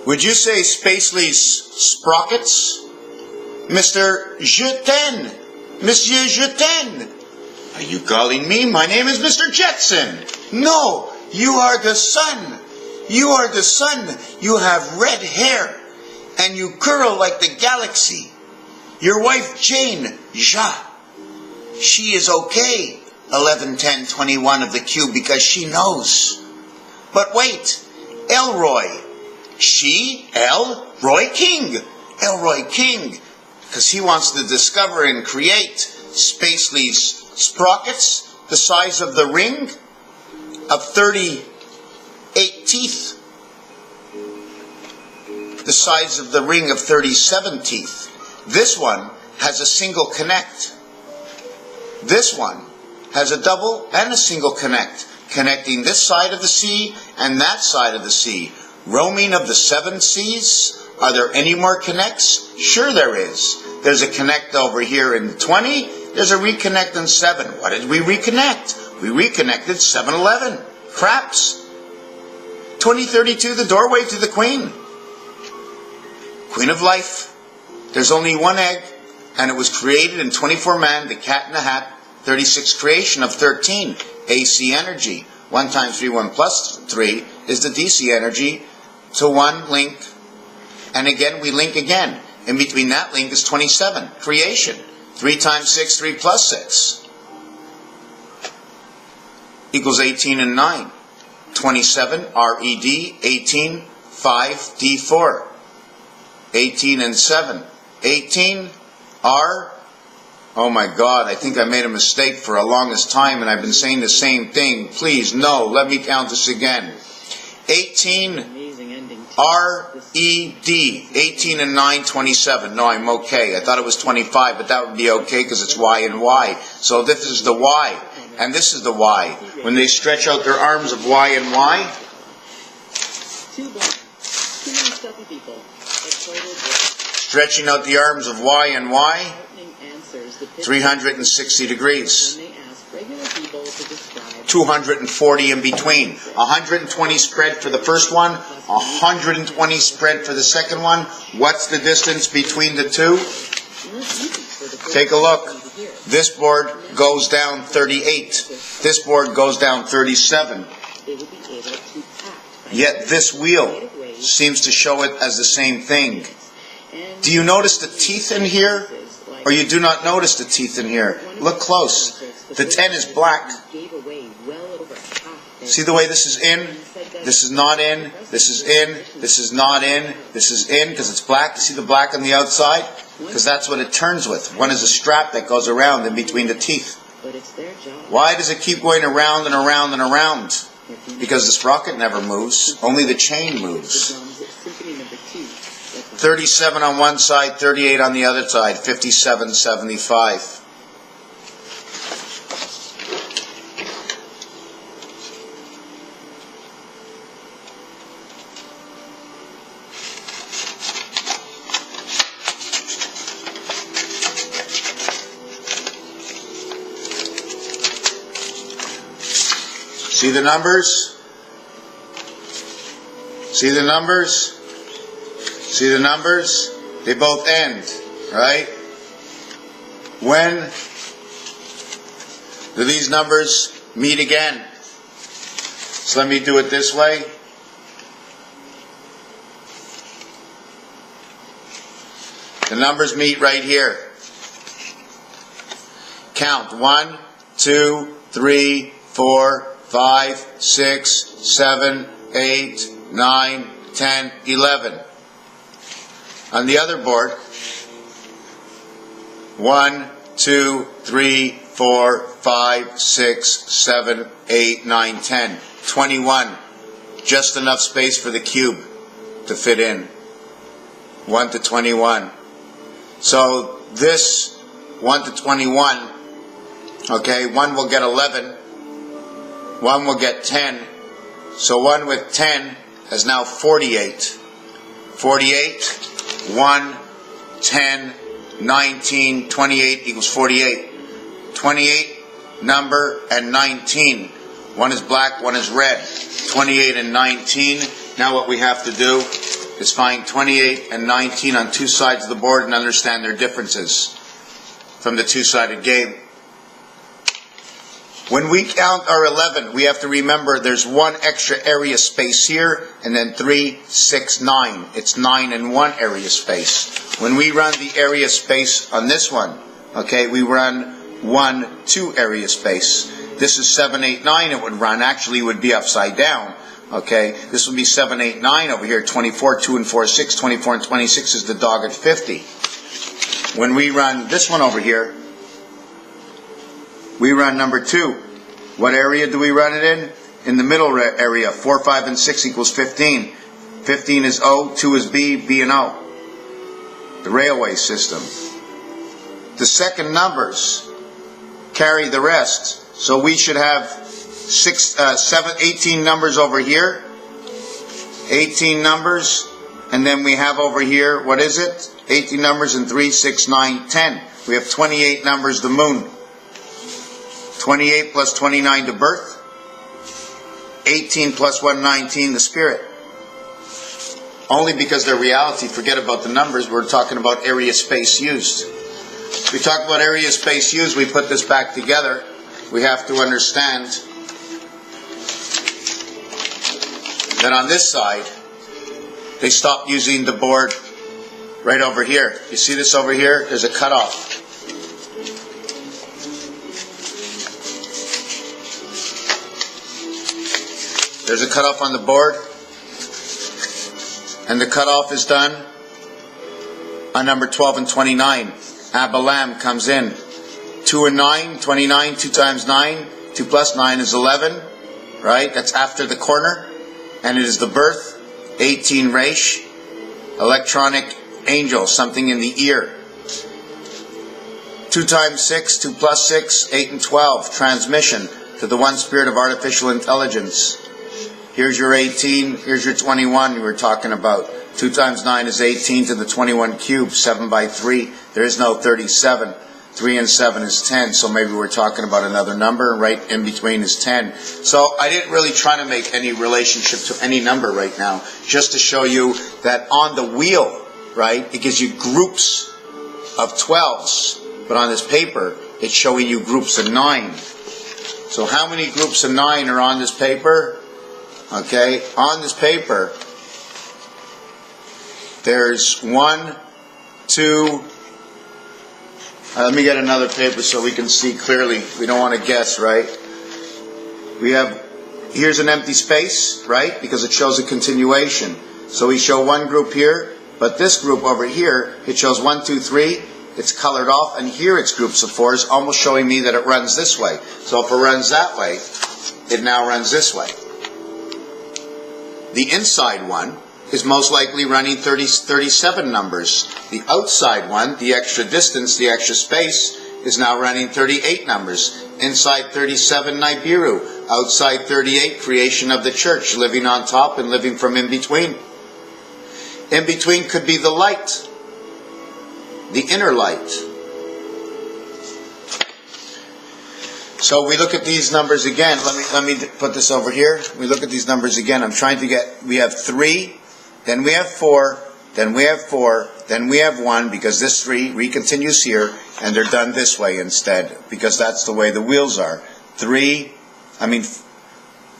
Would you say Spacely's sprockets? Mr. Jetin. Monsieur Jetin. Are you calling me? My name is Mr. Jetson. No, you are the sun. You are the sun. You have red hair. And you curl like the galaxy. Your wife Jane, Ja. She is okay. 11, 10, 21 of the cube because she knows. But wait, Elroy. She, Roy King. Elroy King. Because he wants to discover and create Spacely's sprockets, the size of the ring of 38 teeth. The size of the ring of 37 teeth. This one has a single connect. This one has a double and a single connect, connecting this side of the sea and that side of the sea. Roaming of the 7 seas. Are there any more connects? Sure there is. There's a connect over here in 20. There's a reconnect in 7. What did we reconnect? We reconnected 7-11. Craps. 2032, the doorway to the Queen. Queen of Life. There's only one egg, and it was created in 24 man, the cat in the hat, 36 creation of 13. AC energy. 1 times 3, 1 plus 3 is the DC energy. So 1 link. And again, we link again. In between that link is 27. Creation. 3 times 6, 3 plus 6. Equals 18 and 9. 27, RED, 18, 5, D4. 18 and 7. 18, R. Oh my God, I think I made a mistake for a longest time and I've been saying the same thing. Please, no, let me count this again. 18, R-E-D, 18 and 9, 27. No, I'm okay. I thought it was 25, but that would be okay because it's Y and Y. So this is the Y, and this is the Y. When they stretch out their arms of Y and Y, stretching out the arms of Y and Y, 360 degrees. 240 in between. 120 spread for the first one, 120 spread for the second one. What's the distance between the two? Take a look. This board goes down 38. This board goes down 37. Yet this wheel seems to show it as the same thing. Do you notice the teeth in here? Or you do not notice the teeth in here? Look close. The 10 is black. See the way this is in? This is not in. This is in. This is not in. This is in because it's black. You see the black on the outside? Because that's what it turns with. One is a strap that goes around in between the teeth. Why does it keep going around and around and around? Because the sprocket never moves. Only the chain moves. 37 on one side, 38 on the other side, 57, 75. See the numbers? See the numbers? See the numbers? They both end, right? When do these numbers meet again? So let me do it this way. The numbers meet right here. Count 1, 2, 3, 4, 5, 6, 7, 8, 9, 10, 11. On the other board, 1, 2, 3, 4, 5, 6, 7, 8, 9, 10. 21. Just enough space for the cube to fit in. 1 to 21. So this 1 to 21, okay, 1 will get 11. 1 will get 10. So 1 with 10 is now 48. 48, 1, 10, 19, 28 equals 48. 28, number, and 19. 1 is black, 1 is red. 28 and 19. Now what we have to do is find 28 and 19 on two sides of the board and understand their differences from the two-sided game. When we count our 11, we have to remember there's one extra area space here, and then 3, 6, 9. It's 9 and 1 area space. When we run the area space on this one, okay, we run 1, 2 area space. This is 7, 8, 9 it would run. Actually, it would be upside down. Okay, this would be 7, 8, 9 over here. 24, 2 and 4, 6. 24 and 26 is the dog at 50. When we run this one over here, we run number 2. What area do we run it in? In the middle area. 4, 5, and 6 equals 15. 15 is O, 2 is B, B and O. The railway system. The second numbers carry the rest. So we should have 18 numbers over here. 18 numbers. And then we have over here, what is it? 18 numbers and 3, 6, 9, 10. We have 28 numbers, the moon. 28 plus 29, the birth. 18 plus 119, the spirit. Only because they're reality, forget about the numbers, we're talking about area space used. We talk about area space used, we put this back together. We have to understand that on this side, they stopped using the board right over here. You see this over here? There's a cutoff. There's a cutoff on the board, and the cutoff is done on number 12 and 29. Abalam comes in. 2 and 9, 29, 2 times 9, 2 plus 9 is 11, right? That's after the corner, and it is the birth. 18 Reish, electronic angel, something in the ear. 2 times 6, 2 plus 6, 8 and 12, transmission to the one spirit of artificial intelligence. Here's your 18, here's your 21 we were talking about. 2 times 9 is 18 to the 21 cube, 7 by 3. There is no 37. 3 and 7 is 10, so maybe we're talking about another number, and right in between is 10. So I didn't really try to make any relationship to any number right now, just to show you that on the wheel, right, it gives you groups of 12s, but on this paper, it's showing you groups of 9. So how many groups of 9 are on this paper? Okay, on this paper, there's 1, 2, let me get another paper so we can see clearly. We don't want to guess, right? We have, here's an empty space, right? Because it shows a continuation. So we show one group here, but this group over here, it shows 1, 2, 3. It's colored off, and here it's groups of 4s, almost showing me that it runs this way. So if it runs that way, it now runs this way. The inside one is most likely running 37 numbers. The outside one, the extra distance, the extra space, is now running 38 numbers. Inside 37, Nibiru. Outside 38, creation of the church, living on top and living from in between. In between could be the light, the inner light. So we look at these numbers again. Let me put this over here. We look at these numbers again. I'm trying to get, we have 3, then we have 4, then we have 4, then we have 1, because this 3 recontinues here, and they're done this way instead, because that's the way the wheels are. 3,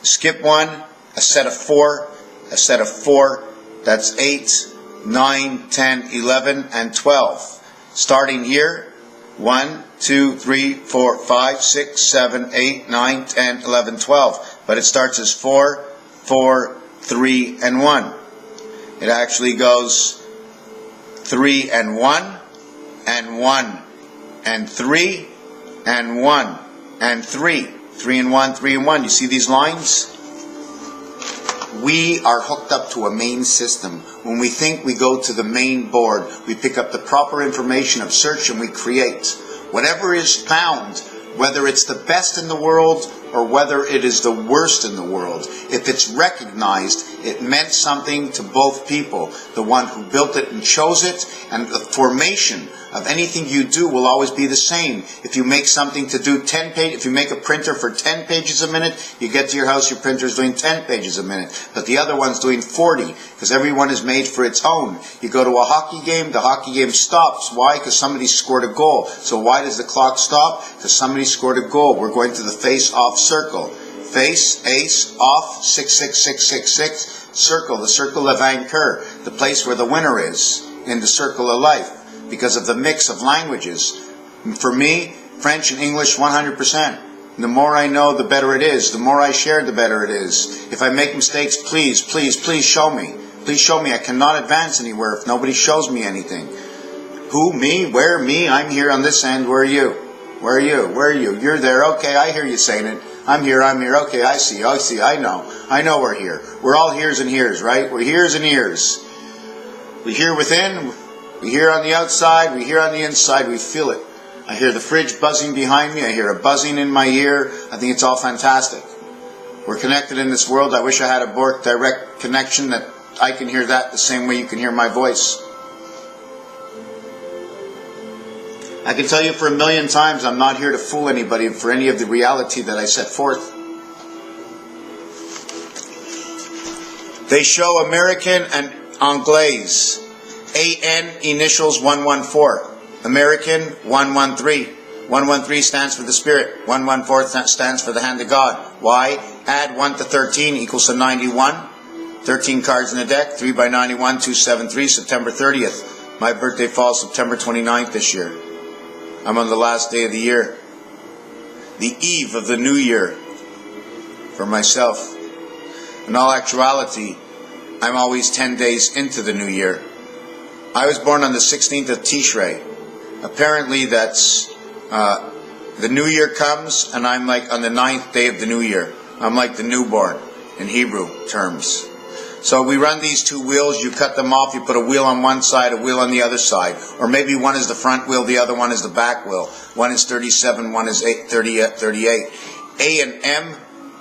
skip 1, a set of 4, a set of 4, that's 8, 9, 10, 11, and 12. Starting here, 1, 2, 3, 4, 5, 6, 7, 8, 9, 10, 11, 12. But it starts as 4, 4, 3, and 1. It actually goes 3 and 1, and 1, and 3, and 1, and 3. 3 and 1, 3 and 1. You see these lines? We are hooked up to a main system. When we think we go to the main board, we pick up the proper information of search and we create. Whatever is found, whether it's the best in the world or whether it is the worst in the world, if it's recognized, it meant something to both people. The one who built it and chose it, and the formation of anything you do will always be the same. If you make something to do 10 pages, if you make a printer for 10 pages a minute, you get to your house, your printer is doing 10 pages a minute, but the other one's doing 40, because everyone is made for its own. You go to a hockey game, the hockey game stops. Why? Because somebody scored a goal. So why does the clock stop? Because somebody scored a goal. We're going to the face-off circle. Face, ace, off, 6, 6, 6, 6, 6. Circle, the circle of Vancouver, the place where the winner is in the circle of life, because of the mix of languages. For me, French and English 100%. The more I know, the better it is. The more I share, the better it is. If I make mistakes, please, please, please show me. Please show me. I cannot advance anywhere if nobody shows me anything. Who? Me? Where? Me? I'm here on this end. Where are you? Where are you? Where are you? You're there. Okay, I hear you saying it. I'm here. Okay, I see, I know we're here. We're all hears and hears, right? We're hears and ears. We hear within, we hear on the outside, we hear on the inside, we feel it. I hear the fridge buzzing behind me, I hear a buzzing in my ear. I think it's all fantastic. We're connected in this world. I wish I had a Bork direct connection that I can hear that the same way you can hear my voice. I can tell you for 1,000,000 times, I'm not here to fool anybody for any of the reality that I set forth. They show American and Anglaise. AN initials 114. American 113. 113 stands for the Spirit. 114 stands for the Hand of God. Why? Add 1 to 13 equals to 91. 13 cards in the deck. 3 by 91, 273, September 30th. My birthday falls September 29th this year. I'm on the last day of the year, the eve of the new year for myself. In all actuality, I'm always 10 days into the new year. I was born on the 16th of Tishrei. Apparently that's, the new year comes and I'm like on the 9th day of the new year. I'm like the newborn in Hebrew terms. So we run these two wheels, you cut them off, you put a wheel on one side, a wheel on the other side. Or maybe one is the front wheel, the other one is the back wheel. One is 37, one is 38. A and M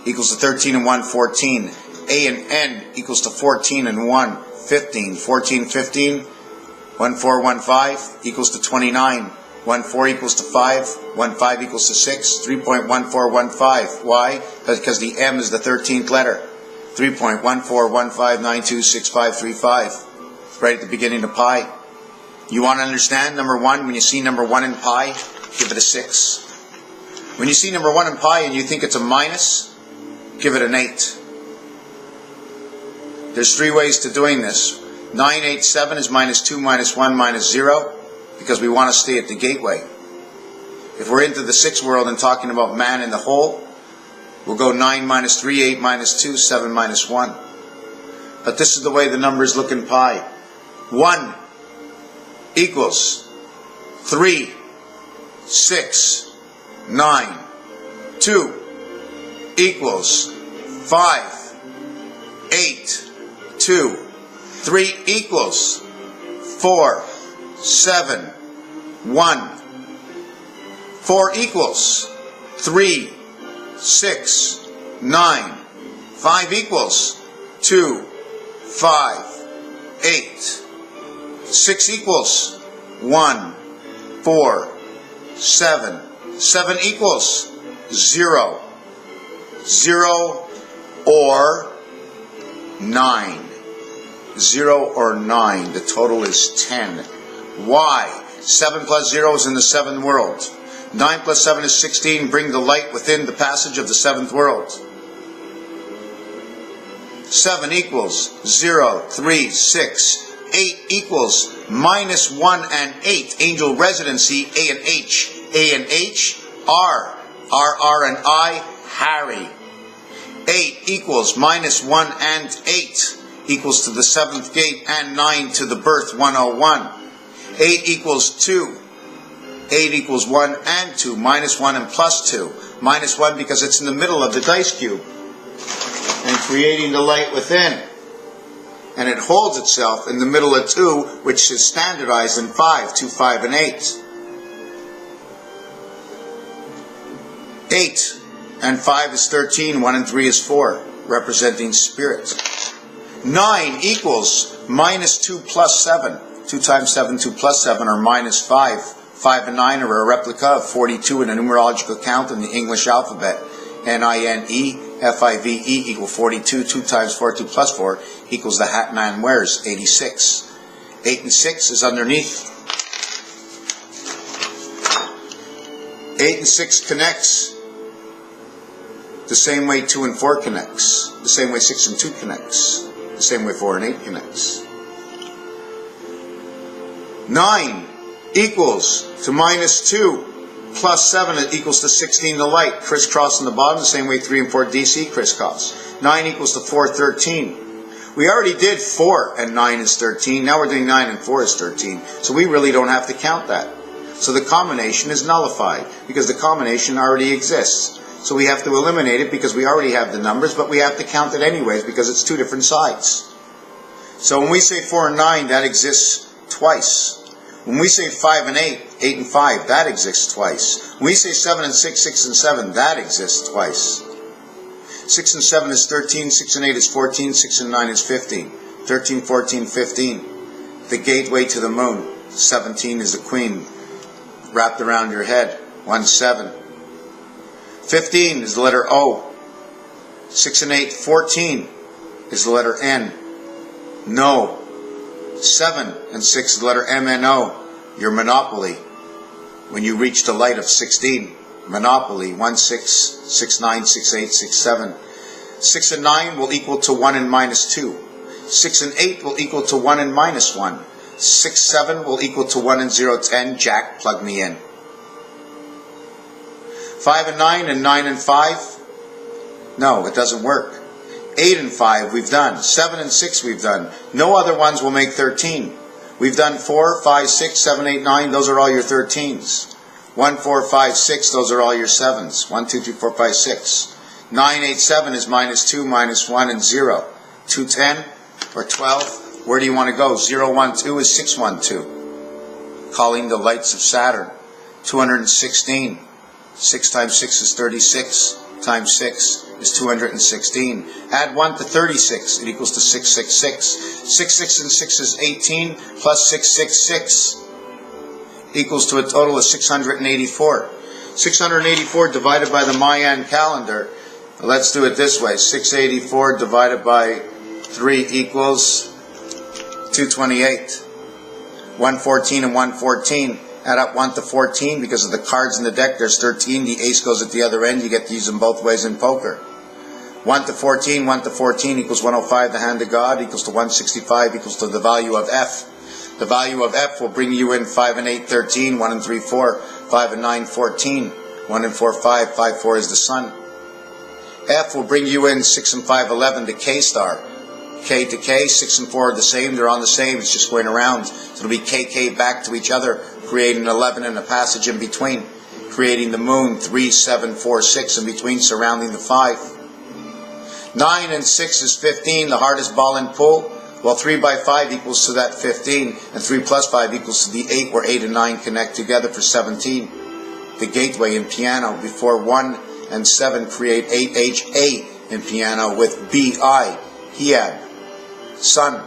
equals to 13 and 1, 14. A and N equals to 14 and 1, 15. 14, 15. 1, 4, 1, 5 equals to 29. 1, 4 equals to 5. 1, 5 equals to 6. 3.1415. Why? Because the M is the 13th letter. 3.1415926535. Right at the beginning of pi. You want to understand number 1? When you see number 1 in pi, give it a 6. When you see number 1 in pi and you think it's a minus, give it an 8. There's 3 ways to doing this. 987 is minus 2, minus 1, minus 0, because we want to stay at the gateway. If we're into the 6th world and talking about man in the whole, we'll go 9 minus 3, 8 minus 2, 7 minus 1. But this is the way the numbers look in pi. 1 equals 3, 6, 9. 2 equals 5, 8, 2. 3 equals 4, 7, 1. 4 equals 3, 6, 9. 5 equals 2, 5, 8. 6 equals 1, 4, 7. 7 equals 0. 0 or 9. 0 or 9. The total is 10. Why? 7 plus 0 is in the 7th world. 9 plus 7 is 16. Bring the light within the passage of the 7th world. 7 equals 0, 3, 6. 8 equals minus 1 and 8. Angel residency, A and H. A and H, R. R and I, Harry. 8 equals minus 1 and 8. Equals to the 7th gate and 9 to the birth, 101. 8 equals 2. 8 equals 1 and 2. Minus 1 and plus 2. Minus 1 because it's in the middle of the dice cube. And creating the light within. And it holds itself in the middle of 2, which is standardized in 5. 2, 5, and 8. 8 and 5 is 13. 1 and 3 is 4. Representing spirit. 9 equals minus 2 plus 7. 2 times 7, 2 plus 7 are minus 5. 5 and 9 are a replica of 42 in a numerological count in the English alphabet. NINEFIVE equal 42. 2 times 4, 2 plus 4 equals the hat man wears, 86. 8 and 6 is underneath. 8 and 6 connects the same way 2 and 4 connects, the same way 6 and 2 connects, the same way 4 and 8 connects. 9 equals to minus 2 plus 7 equals to 16 to light, crisscross on the bottom, the same way 3 and 4 DC crisscross. 9 equals to 4, 13. We already did 4 and 9 is 13, now we're doing 9 and 4 is 13, so we really don't have to count that. So the combination is nullified, because the combination already exists. So we have to eliminate it because we already have the numbers, but we have to count it anyways because it's two different sides. So when we say 4 and 9, that exists twice. When we say 5 and 8, 8 and 5, that exists twice. When we say 7 and 6, 6 and 7, that exists twice. 6 and 7 is 13, 6 and 8 is 14, 6 and 9 is 15. 13, 14, 15. The gateway to the moon. 17 is the queen wrapped around your head. 1, 7. 15 is the letter O. 6 and 8, 14 is the letter N. No. 7 and 6 is the letter M-N-O. Your monopoly. When you reach the light of 16, monopoly. 1, 6, 6, 9, 6, 8, 6, 7. 6 and 9 will equal to 1 and minus 2. 6 and 8 will equal to 1 and minus 1. 6, 7 will equal to 1 and 0, 10. Jack, plug me in. 5 and 9 and 9 and 5? No, it doesn't work. 8 and 5 we've done. 7 and 6 we've done. No other ones will make 13. We've done 4, 5, 6, 7, 8, 9. Those are all your 13s. 1, 4, 5, 6. Those are all your 7s. 1, 2, 3, 4, 5, 6. 9, 8, 7 is minus 2, minus 1, and 0. 2, 10 or 12. Where do you want to go? 0, 1, 2 is 6, 1, 2. Calling the lights of Saturn. 216. 6 times 6 is 36. Times 6 is 216. Add 1 to 36. It equals to 666. 6, 6 and 6 is 18. Plus 666 equals to a total of 684. 684 divided by the Mayan calendar. Let's do it this way. 684 divided by 3 equals 228. 114 and 114. Add up 1 to 14 because of the cards in the deck. There's 13. The ace goes at the other end. You get to use them both ways in poker. 1 to 14. 1 to 14 equals 105. The hand of God equals to 165 equals to the value of F. The value of F will bring you in 5 and 8, 13. 1 and 3, 4. 5 and 9, 14. 1 and 4, 5. 5, 4 is the sun. F will bring you in 6 and 5, 11. The K star. K to K. 6 and 4 are the same. They're on the same. It's just going around. So it'll be KK back to each other, creating 11 and a passage in between, creating the moon, 3, 7, 4, 6 in between, surrounding the 5. 9 and 6 is 15, the hardest ball in pool. Well, 3 by 5 equals to that 15, and 3 plus 5 equals to the 8, where 8 and 9 connect together for 17. The gateway in piano, before 1 and 7 create 8HA in piano with BI, Hiab, sun.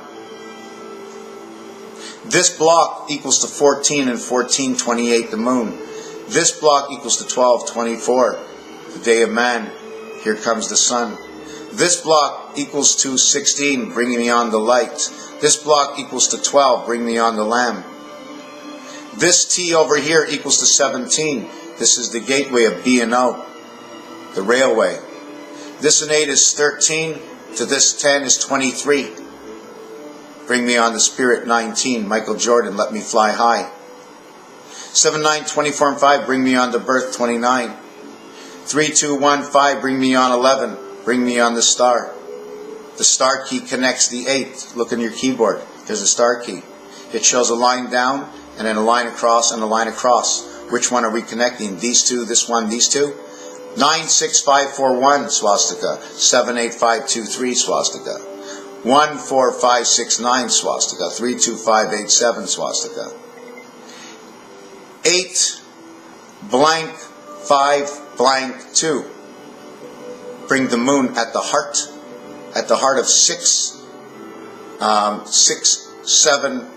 This block equals to 14 and 14, 28, the moon. This block equals to 12, 24, the day of man. Here comes the sun. This block equals to 16, bringing me on the light. This block equals to 12, bring me on the lamb. This T over here equals to 17. This is the gateway of B and O, the railway. This and 8 is 13, to this 10 is 23. Bring me on the spirit, 19. Michael Jordan, let me fly high. 7, 9, 24, and 5, bring me on the birth, 29. 3, 2, 1, 5, bring me on 11. Bring me on the star. The star key connects the 8. Look on your keyboard. There's a star key. It shows a line down, and then a line across, and a line across. Which one are we connecting? These two, this one, these two? 9, 6, 5, 4, 1, swastika. 7, 8, 5, 2, 3, swastika. 1, 4, 5, 6, 9, swastika. 3, 2, 5, 8, 7, swastika. 8, blank, 5, blank, 2. Bring the moon at the heart of 6, 6, 7,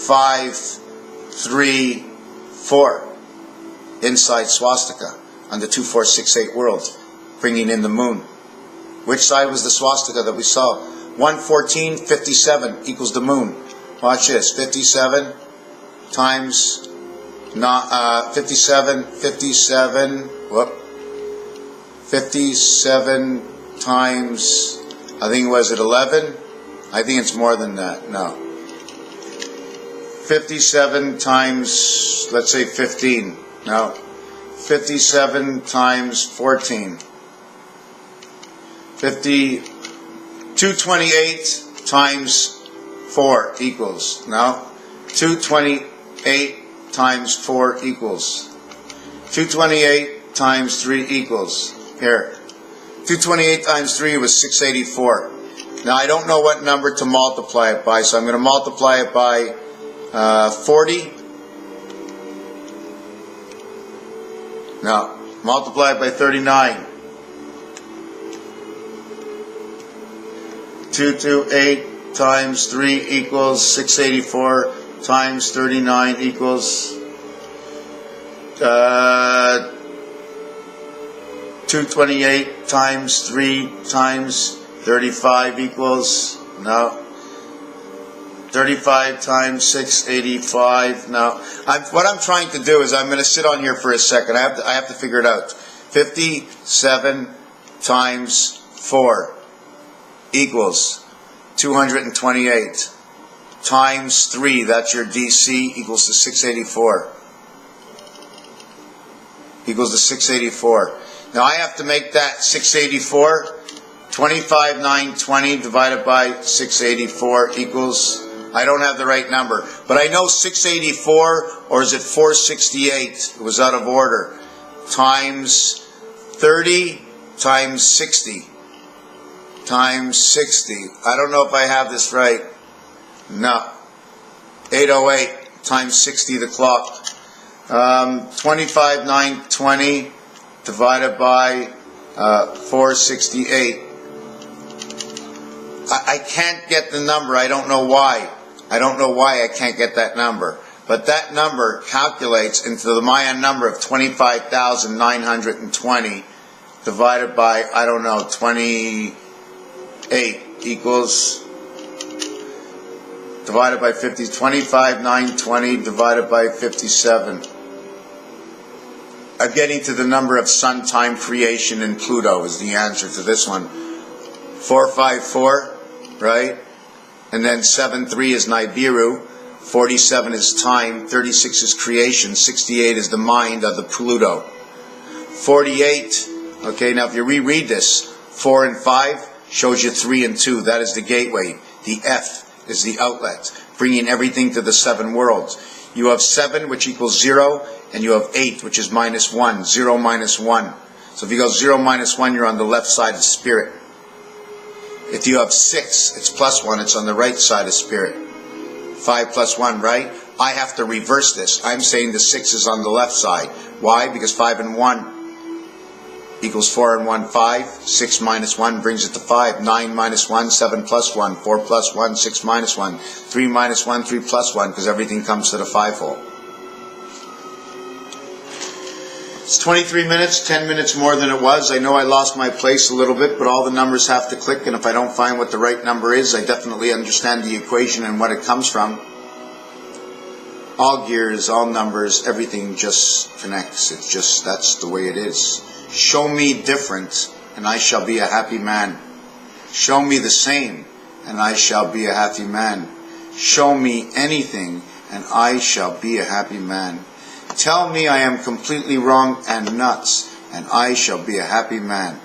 5, 3, 4 inside swastika on the 2468 world, bringing in the moon. Which side was the swastika that we saw? 114, 57 equals the moon. Watch this. 57 times 57 times, I think it was at 11. I think it's more than that. No. 57 times, let's say 15. No. 57 times 14. 228 times 4 equals. No. 228 times 4 equals. 228 times 3 equals. Here. 228 times 3 was 684. Now I don't know what number to multiply it by, so I'm going to multiply it by 40. No. Multiply it by 39. 228 times 3 equals 684 times 39 equals 228 times 3 times 35 equals, no. 35 times 685, no. What I'm trying to do is I'm going to sit on here for a second. I have to figure it out. 57 times 4 equals 228 times 3, that's your DC, equals to 684. Equals to 684. Now I have to make that 684. 25,920 divided by 684 equals, I don't have the right number, but I know 684, or is it 468? It was out of order. Times 30 times 60. Times 60. I don't know if I have this right. No. 808 times 60 the clock. 25,920 divided by 468. I can't get the number. I don't know why. I don't know why I can't get that number. But that number calculates into the Mayan number of 25,920 divided by, I don't know, 28 equals, divided by 50, 25,920 divided by 57. I'm getting to the number of sun, time, creation, and Pluto is the answer to this one. 454, right? And then 73 is Nibiru, 47 is time, 36 is creation, 68 is the mind of the Pluto. 48, okay, now if you reread this, 4 and 5 shows you 3 and 2. That is the gateway. The F is the outlet, bringing everything to the 7 worlds. You have 7, which equals 0, and you have 8, which is minus 1. 0 minus 1. So if you go 0 minus 1, you're on the left side of spirit. If you have 6, it's plus 1. It's on the right side of spirit. 5 plus 1, right? I have to reverse this. I'm saying the 6 is on the left side. Why? Because 5 and 1 equals 4 and 1, 5. 6 minus 1 brings it to 5. 9 minus 1, 7 plus 1. 4 plus 1, 6 minus 1. 3 minus 1, 3 plus 1, because everything comes to the 5-hole. It's 23 minutes, 10 minutes more than it was. I know I lost my place a little bit, but all the numbers have to click, and if I don't find what the right number is, I definitely understand the equation and what it comes from. All gears, all numbers, everything just connects. It's just, that's the way it is. Show me different, and I shall be a happy man. Show me the same, and I shall be a happy man. Show me anything, and I shall be a happy man. Tell me I am completely wrong and nuts, and I shall be a happy man.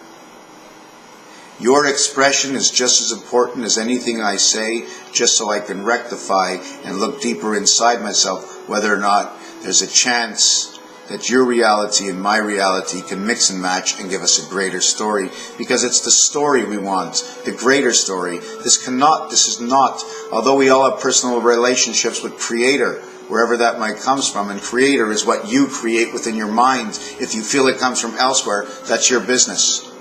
Your expression is just as important as anything I say, just so I can rectify and look deeper inside myself whether or not there's a chance that your reality and my reality can mix and match and give us a greater story, because it's the story we want, the greater story. This is not, although we all have personal relationships with Creator, wherever that might comes from, and Creator is what you create within your mind. If you feel it comes from elsewhere, that's your business.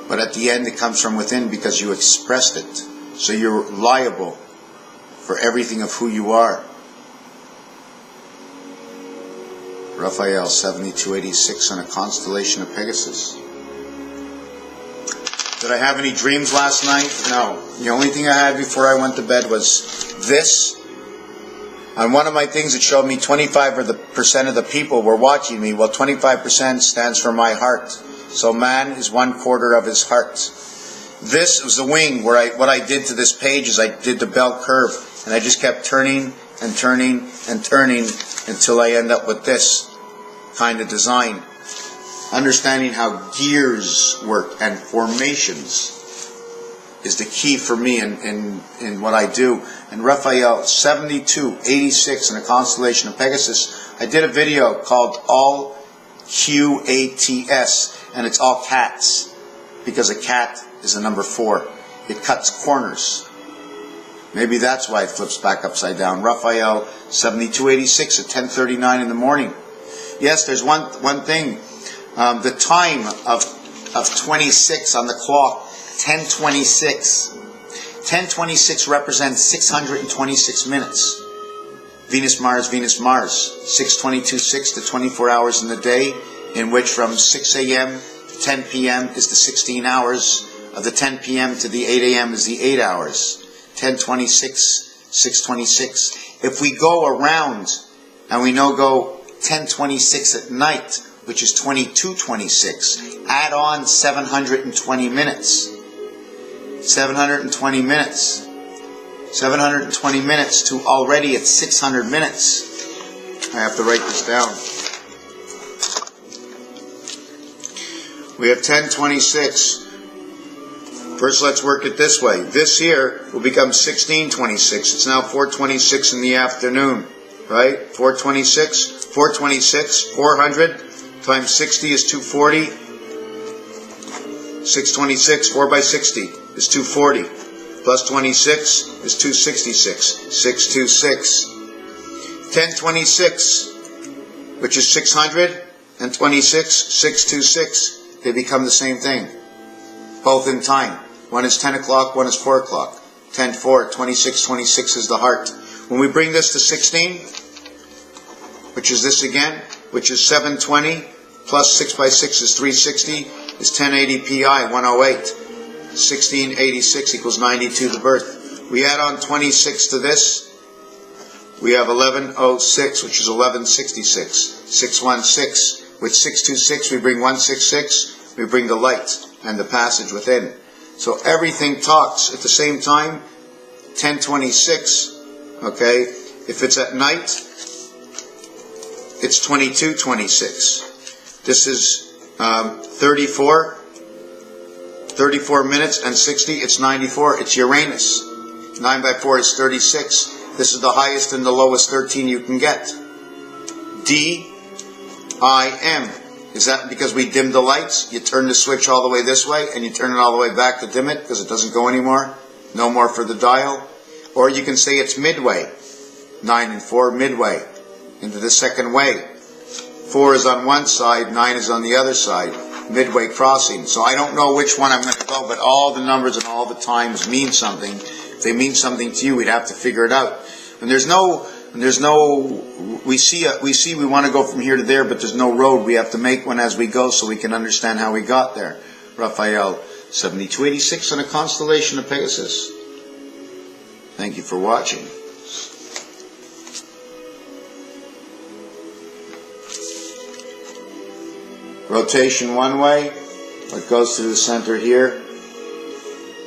But at the end, it comes from within because you expressed it. So you're liable for everything of who you are. Raphael 7286 on a constellation of Pegasus. Did I have any dreams last night? No. The only thing I had before I went to bed was this. On one of my things it showed me 25% of the people were watching me. Well, 25% stands for my heart. So man is 1/4 of his heart. This was the wing where what I did to this page is I did the bell curve. And I just kept turning and turning and turning until I end up with this kind of design. Understanding how gears work and formations is the key for me in what I do. And Raphael 7286 in a constellation of Pegasus, I did a video called All QATS, and it's all cats, because a cat is a number 4. It cuts corners. Maybe that's why it flips back upside down. Raphael 7286 at 10:39 in the morning. Yes, there's one thing. The time of 26 on the clock, 10:26. 10:26 represents 626 minutes. Venus, Mars, 6:22:6 to 24 hours in the day, in which from 6 a.m. to 10 p.m. is the 16 hours. Of the 10 p.m. to the 8 a.m. is the 8 hours. 10:26, 6:26. If we go around and we go 10:26 at night, which is 22:26, add on 720 minutes. 720 minutes. 720 minutes to already at 600 minutes. I have to write this down. We have 10:26. First, let's work it this way. This here will become 16:26. It's now 4:26 in the afternoon, right? 4:26, 400 times 60 is 240. 626, 4 by 60 is 240. Plus 26 is 266. 626. 10:26, which is 600, and 26, 626. They become the same thing. Both in time. One is 10 o'clock, one is 4 o'clock. 10:4, 26, 26 is the heart. When we bring this to 16, which is this again, which is 720, plus 6 by 6 is 360, is 1080 pi, 108. 1686 equals 92 the birth. We add on 26 to this, we have 1106, which is 1166. 616. With 626, we bring 166, we bring the light and the passage within. So everything talks at the same time. 10:26, okay? If it's at night, it's 22:26. This is 34 minutes and 60, it's 94, it's Uranus. 9 by 4 is 36. This is the highest and the lowest 13 you can get. D-I-M. Is that because we dimmed the lights? You turn the switch all the way this way and you turn it all the way back to dim it because it doesn't go anymore? No more for the dial? Or you can say it's midway. 9 and 4, midway. Into the second way. 4 is on one side, 9 is on the other side. Midway crossing. So I don't know which one I'm going to go, but all the numbers and all the times mean something. If they mean something to you, we'd have to figure it out. And we want to go from here to there, but there's no road. We have to make one as we go so we can understand how we got there. Raphael 7286 on a constellation of Pegasus. Thank you for watching. Rotation one way, it goes to the center here.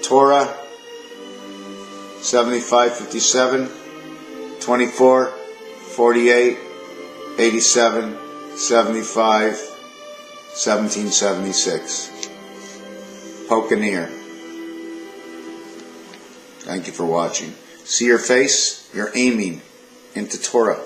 Torah 7557, 24, 48, 87, 75, 1776. Pokeneer. Thank you for watching. See your face? You're aiming into Torah.